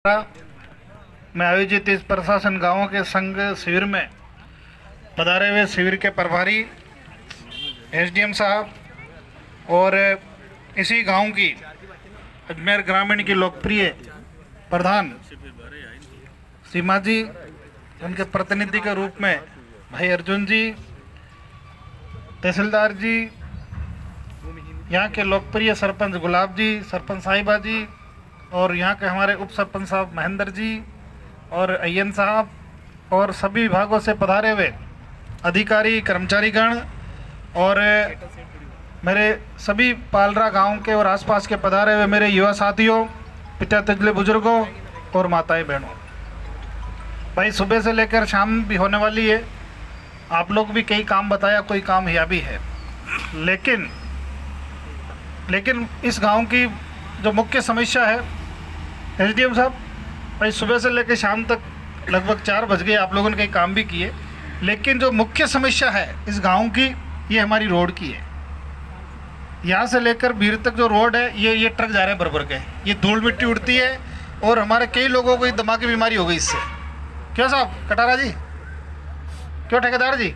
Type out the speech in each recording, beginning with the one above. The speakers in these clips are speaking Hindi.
में आयोजित इस प्रशासन गांवों के संघ शिविर में पधारे हुए शिविर के प्रभारी एसडीएम साहब और इसी गांव की अजमेर ग्रामीण की लोकप्रिय प्रधान सीमा जी, उनके प्रतिनिधि के रूप में भाई अर्जुन जी, तहसीलदार जी, यहाँ के लोकप्रिय सरपंच गुलाब जी, सरपंच साहिबा जी और यहाँ के हमारे उप सरपंच साहब महेंद्र जी और अय्यन साहब और सभी विभागों से पधारे हुए अधिकारी कर्मचारीगण और मेरे सभी पालरा गांव के और आसपास के पधारे हुए मेरे युवा साथियों, पिता तजले बुजुर्गों और माताएं बहनों। भाई सुबह से लेकर शाम भी होने वाली है, आप लोग भी कई काम बताया, कोई काम यह भी है, लेकिन इस गांव की जो मुख्य समस्या है, एसडीएम साहब, भाई सुबह से लेकर शाम तक लगभग 4 बज गए, आप लोगों ने कई काम भी किए, लेकिन जो मुख्य समस्या है इस गांव की, ये हमारी रोड की है। यहाँ से लेकर भीड़ तक जो रोड है, ये ट्रक जा रहे हैं भर के, ये धूल मिट्टी उड़ती है और हमारे कई लोगों को दिमागी बीमारी हो गई इससे। क्यों साहब कटारा जी, क्यों ठेकेदार जी?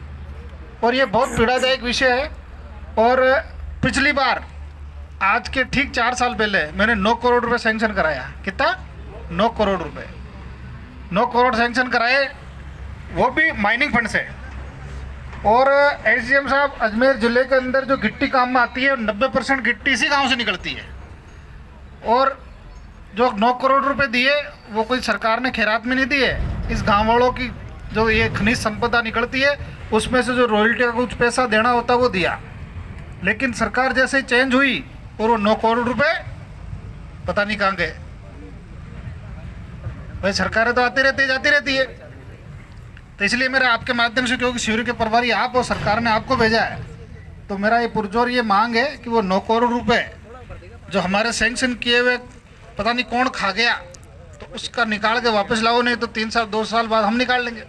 और ये बहुत पीड़ादायक विषय है। और पिछली बार आज के ठीक 4 साल पहले मैंने 9 करोड़ रुपए सैंक्शन कराया। कितना? 9 करोड़ रुपए, 9 करोड़ सैंक्शन कराए, वो भी माइनिंग फंड से। और एसडीएम साहब, अजमेर ज़िले के अंदर जो गिट्टी काम में आती है 90% गिट्टी इसी गांव से निकलती है। और जो 9 करोड़ रुपए दिए वो कोई सरकार ने खैरात में नहीं दिए, इस गाँव वालों की जो ये खनिज संपदा निकलती है उसमें से जो रॉयल्टी का कुछ पैसा देना होता वो दिया। लेकिन सरकार जैसे ही चेंज हुई और वो 9 करोड़ रुपए पता नहीं कहाँ गए। भाई सरकारें तो आती रहती है, जाती रहती है। तो इसलिए मेरा आपके माध्यम से, क्योंकि शिविर के प्रभारी आप और सरकार ने आपको भेजा है, तो मेरा ये पुरजोर ये मांग है कि वो 9 करोड़ रुपए जो हमारे सैंक्शन किए हुए पता नहीं कौन खा गया, तो उसका निकाल के वापस लाओ, नहीं तो 3 साल 2 साल बाद हम निकाल लेंगे।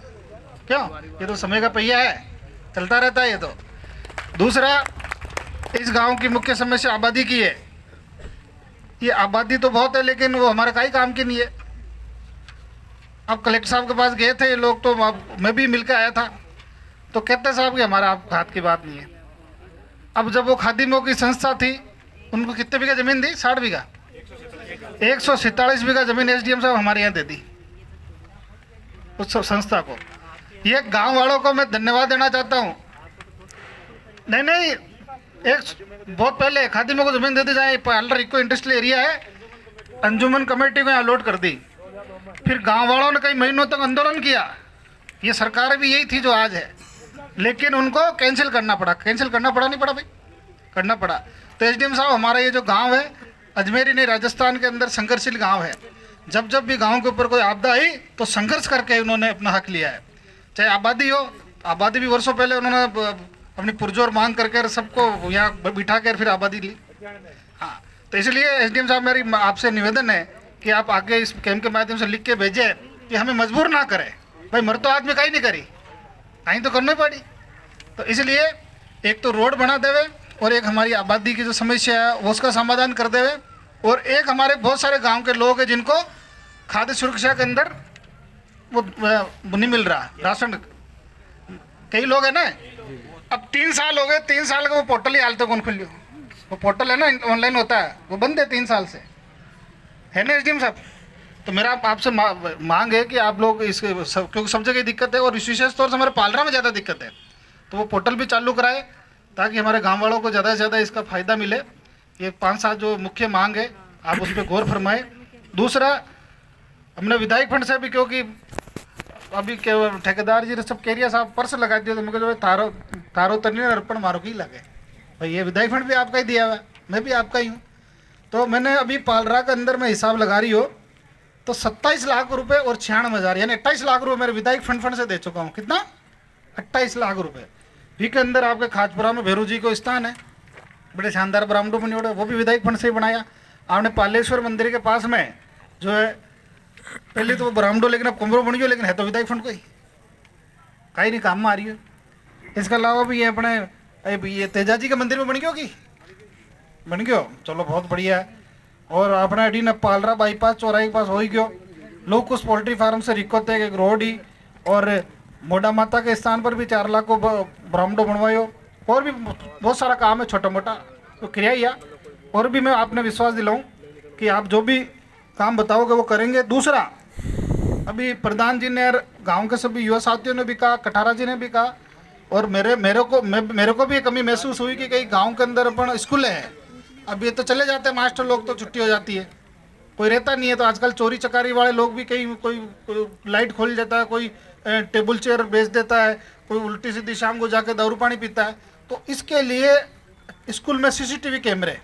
क्यों? ये तो समय का पहिया है, चलता रहता है ये तो। दूसरा, इस गांव की मुख्य समस्या आबादी की है। ये आबादी तो बहुत है लेकिन वो हमारे का ही काम की नहीं है। अब कलेक्टर साहब के पास गए थे ये लोग, तो मैं भी मिलकर आया था, तो कहते साहब कि हमारा आप हाथ की बात नहीं है। अब जब वो खादिमों की संस्था थी, उनको कितने बीघा ज़मीन दी? 60 बीघा, 147 बीघा ज़मीन एसडीएम साहब हमारे यहाँ दे दी उस संस्था को। ये गांव वालों को मैं धन्यवाद देना चाहता हूँ। नहीं, एक बहुत पहले खादिमों को ज़मीन दे दी जाए, पार्लर इको इंडस्ट्रियल एरिया है, अंजुमन कमेटी को यहाँ अलॉट कर दी। फिर गांव वालों ने कई महीनों तक आंदोलन किया, ये सरकार भी यही थी जो आज है, लेकिन उनको कैंसिल करना पड़ा। कैंसिल करना पड़ा, नहीं पड़ा भाई, करना पड़ा। तो एसडीएम साहब, हमारा ये जो गांव है, अजमेर ही नहीं राजस्थान के अंदर संघर्षशील गांव है। जब जब भी गांव के ऊपर कोई आपदा आई तो संघर्ष करके उन्होंने अपना हक लिया है। चाहे आबादी हो, आबादी भी वर्षों पहले उन्होंने अपनी पुरजोर मांग करके सबको यहाँ बिठा कर फिर आबादी ली। हाँ, तो इसलिए एसडीएम साहब, मेरी आपसे निवेदन है कि आप आगे इस कैंप के माध्यम से लिख के भेजें कि हमें मजबूर ना करें। भाई मर तो आदमी कहीं नहीं करी, कहीं तो करनी पड़ी। तो इसलिए एक तो रोड बना देवे और एक हमारी आबादी की जो समस्या है वो उसका समाधान कर देवे। और एक हमारे बहुत सारे गांव के लोग हैं जिनको खाद्य सुरक्षा के अंदर वो नहीं मिल रहा राशन, कई लोग हैं ना। अब 3 साल हो गए, 3 साल का वो पोर्टल ही हालते कौन खुल, वो पोर्टल है ना ऑनलाइन होता है, वो बंद है 3 साल से, है ना एसडीएम साहब। तो मेरा आपसे मांग है कि आप लोग इसके क्योंकि सब जगह दिक्कत है और विशेष तौर से हमारे पालरा में ज़्यादा दिक्कत है, तो वो पोर्टल भी चालू कराए ताकि हमारे गांव वालों को ज़्यादा से ज़्यादा इसका फ़ायदा मिले। ये 5-7 जो मुख्य मांग है आप उस पर गौर फरमाएं। दूसरा, हमने विधायक फंड से भी, क्योंकि अभी ठेकेदार जी ने सब केरिया साहब पर्स लगा दिया, तो मुझे जो तारो तनी अर्पण मारो की लगे। भाई ये विधायक फंड भी आपका ही दिया हुआ है, मैं भी आपका ही हूँ। तो मैंने अभी पालरा के अंदर मैं हिसाब लगा रही हो तो 27 लाख रुपए और 96,000 यानी 28 लाख रुपए मेरे विधायक फंड से दे चुका हूँ। कितना? 28 लाख रुपए। भी के अंदर आपके खाजपुरा में भैरू जी को स्थान है, बड़े शानदार बरामदों बनी हुए, वो भी विधायक फंड से ही बनाया। आपने पालेश्वर मंदिर के पास में जो है, पहले तो वो बरामदो, लेकिन अब कमरों बन गई, लेकिन है तो विधायक फंड को ही, कहीं नहीं काम में आ रही है। इसके अलावा भी ये अपने ये तेजा जी के मंदिर में बन गई होगी, बन गयो, चलो बहुत बढ़िया है। और अपना अडी न पालरा बाईपास चौराहे के पास हो ही गयो। लोग कुछ पोल्ट्री फार्म से रिक्वत है कि रोड ही और मोड़ा माता के स्थान पर भी 4 लाख को ब्राह्मणो बनवायो। और भी बहुत सारा काम है छोटा मोटा तो क्रिया ही है। और भी मैं आपने विश्वास दिलाऊं कि आप जो भी काम बताओगे वो करेंगे। दूसरा, अभी प्रधान जी ने और गांव के सभी युवा साथियों ने भी कहा, कठारा जी ने भी कहा, और मेरे को भी ये कमी महसूस हुई कि कई गांव के अंदर अपन स्कूल है, अब ये तो चले जाते हैं मास्टर लोग, तो छुट्टी हो जाती है, कोई रहता नहीं है। तो आजकल चोरी चकारी वाले लोग भी कई कोई लाइट खोल देता है, कोई टेबल चेयर बेच देता है, कोई उल्टी सीधी शाम को जाके दारू पानी पीता है। तो इसके लिए स्कूल में सीसीटीवी कैमरे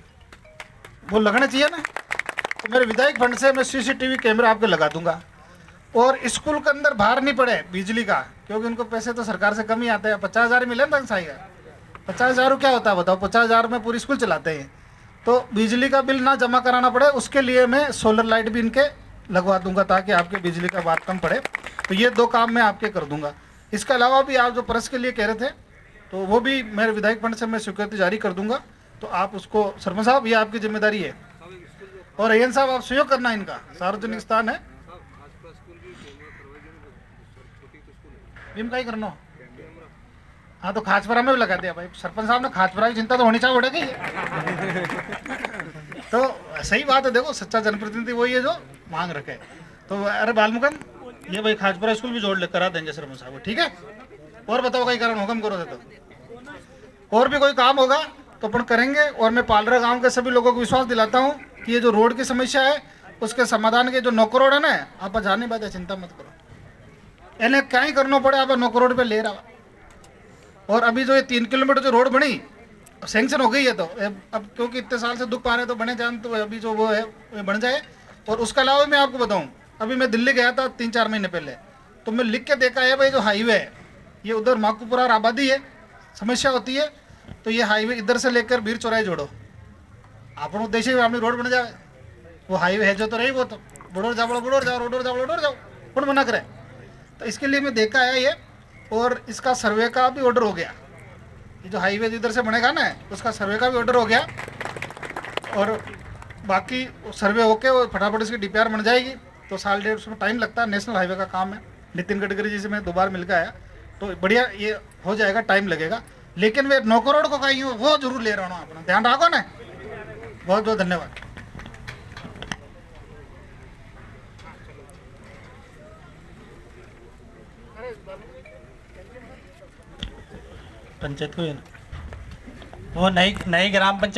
वो लगने चाहिए ना। तो मेरे विधायक फंड से मैं सीसीटीवी कैमरा आपके लगा दूंगा। और स्कूल के अंदर बाहर नहीं पड़े बिजली का, क्योंकि उनको पैसे तो सरकार से कम ही आते हैं। 50,000 मिले ना सही है, 50,000 क्या होता है बताओ, 50,000 में पूरी स्कूल चलाते हैं। तो बिजली का बिल ना जमा कराना पड़े, उसके लिए मैं सोलर लाइट भी इनके लगवा दूंगा ताकि आपके बिजली का बात कम पड़े। तो ये 2 काम मैं आपके कर दूंगा। इसके अलावा भी आप जो प्रेस के लिए कह रहे थे, तो वो भी मेरे विधायक फंड से मैं स्वीकृति जारी कर दूंगा। तो आप उसको, सरपंच साहब ये आपकी जिम्मेदारी है। और अयन साहब आप सहयोग करना, इनका सार्वजनिक स्थान है, का ही करना। हाँ तो खाचपरा में भी लगा दिया भाई, सरपंच साहब ने खाचपरा की चिंता तो होनी चाहिए उड़ेगी। तो सही बात है, देखो सच्चा जनप्रतिनिधि वही है जो मांग रखे। तो अरे बालमुकन ये भाई खाचपरा स्कूल भी जोड़ ले, करा देंगे सरपंच साहब, ठीक है। और बताओ कहीं कारण हुक्म करो देते, और भी कोई काम होगा तो अपन करेंगे। और मैं पालरा गांव के सभी लोगों को विश्वास दिलाता हूँ कि ये जो रोड की समस्या है उसके समाधान के जो 9 करोड़ है ना, आप जाने बात है, चिंता मत करो, इन्हें क्या ही करना पड़े, आप 9 करोड़ पे ले रहा। और अभी जो ये 3 किलोमीटर जो रोड बनी सैंक्शन हो गई है, तो अब क्योंकि इतने साल से दुख पा रहे तो बने जान, तो अभी जो वो है वो बन जाए। और उसके अलावा मैं आपको बताऊं, अभी मैं दिल्ली गया था 3-4 महीने पहले, तो मैं लिख के देखा है भाई जो हाईवे है ये उधर माकूपुरा आबादी है, समस्या होती है, तो ये हाईवे इधर से लेकर बीर चौराहे जोड़ो, आप उद्देश्य अपनी रोड बन जाए। वो हाईवे है जो तो रही, वो तो बड़ोर जाओ कौन मना करे। तो इसके लिए मैं देखा है ये, और इसका सर्वे का भी ऑर्डर हो गया। ये जो हाईवे इधर से बनेगा ना, उसका सर्वे का भी ऑर्डर हो गया। और बाकी सर्वे होके वो फटाफट इसकी DPR बन जाएगी। तो 1.5 साल टाइम लगता है, नेशनल हाईवे का काम है। नितिन गडकरी जी से मैं 2 बार मिल के आया, तो बढ़िया ये हो जाएगा, टाइम लगेगा। लेकिन वे 9 करोड़ को कहीं हो वो जरूर ले रहा हूँ, अपना ध्यान रखो ना। बहुत बहुत धन्यवाद। पंचायत को वो नई ग्राम पंचायत